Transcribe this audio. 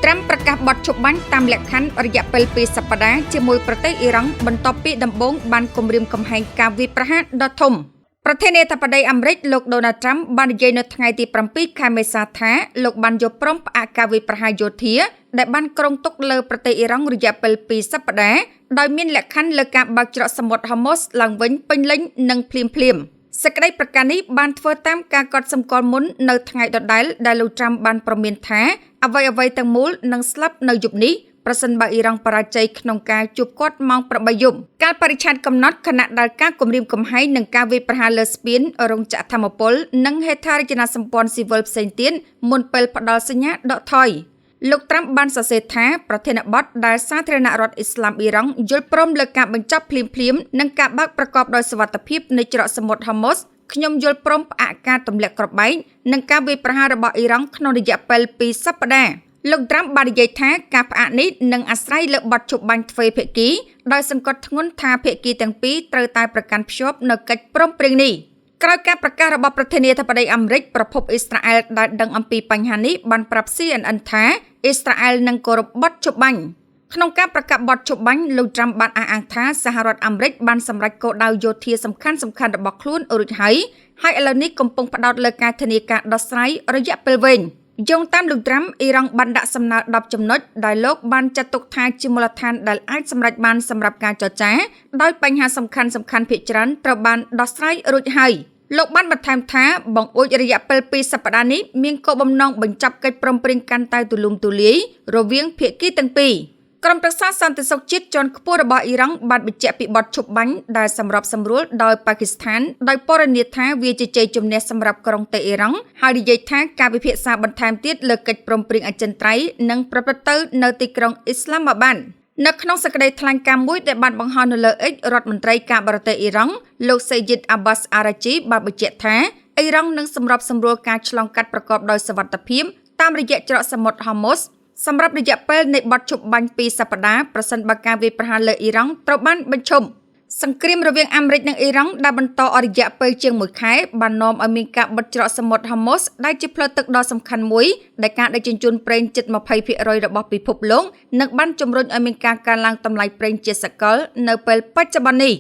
ត្រាំប្រកាសបទឈប់បាញ់តាមលក្ខខណ្ឌរយៈពេល2សប្តាហ៍ជាមួយប្រទេសអ៊ីរ៉ង់បន្ទាប់ពីដំបូងបានគម្រាមកំហែងការវាយប្រហារដ៏ធំប្រធានាធិបតីអាមេរិកលោក Donald Trump បាននិយាយនៅថ្ងៃទី7 ខែមេសាថាលោកបានយកព្រមផ្អាកការវាយប្រហារយោធាដែលបានគ្រោងទុកលើប្រទេសអ៊ីរ៉ង់រយៈពេល2សប្តាហ៍ដោយមានលក្ខខណ្ឌលើការបើកច្រកសមុទ្រ Hormuz ឡើងវិញពេញលេញនិងភ្លាមៗសេចក្តីប្រកាសនេះបានធ្វើតាមការកត់សម្គាល់មុននៅថ្ងៃដដែលដែលលោក Trump បានប្រមានថាអ្វីៗទាំងមូលនឹងស្លាប់នៅយប់នេះប្រសិនបើអ៊ីរ៉ង់បរាជ័យក្នុងការជួបគាត់ម៉ោង8យប់កាលបរិច្ឆេទកំណត់ខណៈដែលការគម្រាមកំហែងនឹងការវាយប្រហារលើស្ពានរោងចក្រថាមពលនិងហេដ្ឋារចនាសម្ព័ន្ធស៊ីវិលផ្សេងទៀតមុនពេលផ្ដល់សញ្ញាដកថយលោក Trump បានសរសេរថាប្រធានបទដែលសាធារណរដ្ឋអ៊ីស្លាមអ៊ីរ៉ង់យល់ព្រមលើការបញ្ចប់ភ្លាមៗនិងការបើកប្រកបដោយសុវត្ថិភាពនៃច្រកសមុទ្រ Hormuz ខ្ញុំយល់ព្រមផ្អាកការទម្លាក់គ្រាប់បែកនិងការវាយប្រហាររបស់អ៊ីរ៉ង់ក្នុងរយៈពេល2សប្តាហ៍លោក Trump បាននិយាយថាការផ្អាកនេះនឹងអាស្រ័យលើបទឈប់បាញ់ទ្វេភាគីដោយសង្កត់ធ្ងន់ថាភាគីទាំងពីរត្រូវតែប្រកាន់ភ្ជាប់នូវកិច្ចព្រមព្រៀងនេះក្រោយការប្រកាសរបស់ប្រធានាធិបតីអាមេរិកប្រភពអ៊ីស្រាអែលដែលដឹងអំពីបញ្ហានេះបានប្រាប់ CNN ថាអ៊ីស្រាអែលនឹងគោរពបទឈប់បាញ់ក្នុងការប្រកាសបទឈប់បាញ់លោក Trump បានអះអាងថាសហរដ្ឋអាមេរិកបានសម្រេចគោលដៅយោធាសំខាន់ៗរបស់ខ្លួនរួចហើយឥឡូវនេះកំពុងផ្ដោតលើការធានាការដោះស្រាយរយៈពេលវែងយោងតាមលោក Trump អ៊ីរ៉ង់បានដាក់សំណើ10ចំណុចដែលលោកបានចាត់ទុកថាជាមូលដ្ឋានដែលអាចសម្រេចបានសម្រាប់ការចរចាដោយបញ្ហាសំខាន់ៗភាគច្រើនត្រូវបានដោះស្រាយរួចហើយលោកបានបន្ថែមថាបង្អួចរយៈពេល2សប្តាហ៍នេះមានគោលបំណងបញ្ចប់កិច្ចព្រមព្រៀងកាន់តែទូលំទូលាយរវាងភាគីទាំងពីរក្រុមប្រឹក្សាសន្តិសុខជាតិជាន់ខ្ពស់របស់អ៊ីរ៉ង់បានបញ្ជាក់ពីបទឈប់បាញ់ដែលសម្របសម្រួលដោយប៉ាគីស្ថានដោយពណ៌នាថាវាជាជ័យជំនះសម្រាប់ក្រុងតេអ៊ីរ៉ង់ហើយនិយាយថាការពិភាក្សាបន្ថែមទៀតលើកិច្ចព្រមព្រៀងអចិន្ត្រៃយ៍នឹងប្រព្រឹត្តទៅនៅទីក្រុងអ៊ីស្លាមាបាតនៅក្នុងសេចក្តីថ្លែងការណ៍មួយដែលបានបង្ហោះនៅលើ X រដ្ឋមន្ត្រីការបរទេសអ៊ីរ៉ង់លោក Sayed Abbas Araghchi បានបញ្ជាក់ថាអ៊ីរ៉ង់នឹងសម្របសម្រួលការឆ្លងកាត់ប្រកបដោយសុវត្ថិភាពតាមរយៈច្រកសមុទ្រ Hormuzសម្រាប់រយៈពេលនៃបទឈប់បាញ់2សប្តាហ៍ប្រសិនបើការវាយប្រហារលើអ៊ីរ៉ង់ត្រូវបានបញ្ឈប់សង្គ្រាមរវាងអាមេរិកនិងអ៊ីរ៉ង់ដែលបន្តអស់រយៈពេលជាង1ខែបាននាំឲ្យមានការបិទច្រកសមុទ្រ Hormuz ដែលជាផ្លូវទឹកដ៏សំខាន់មួយដែលការដឹកជញ្ជូនប្រេងជិត 20% របស់ពិភពលោកនិងបានជំរុញឲ្យមានការកើនឡើងតម្លៃប្រេងជាសកលនៅពេលបច្ចុប្បន្ននេះ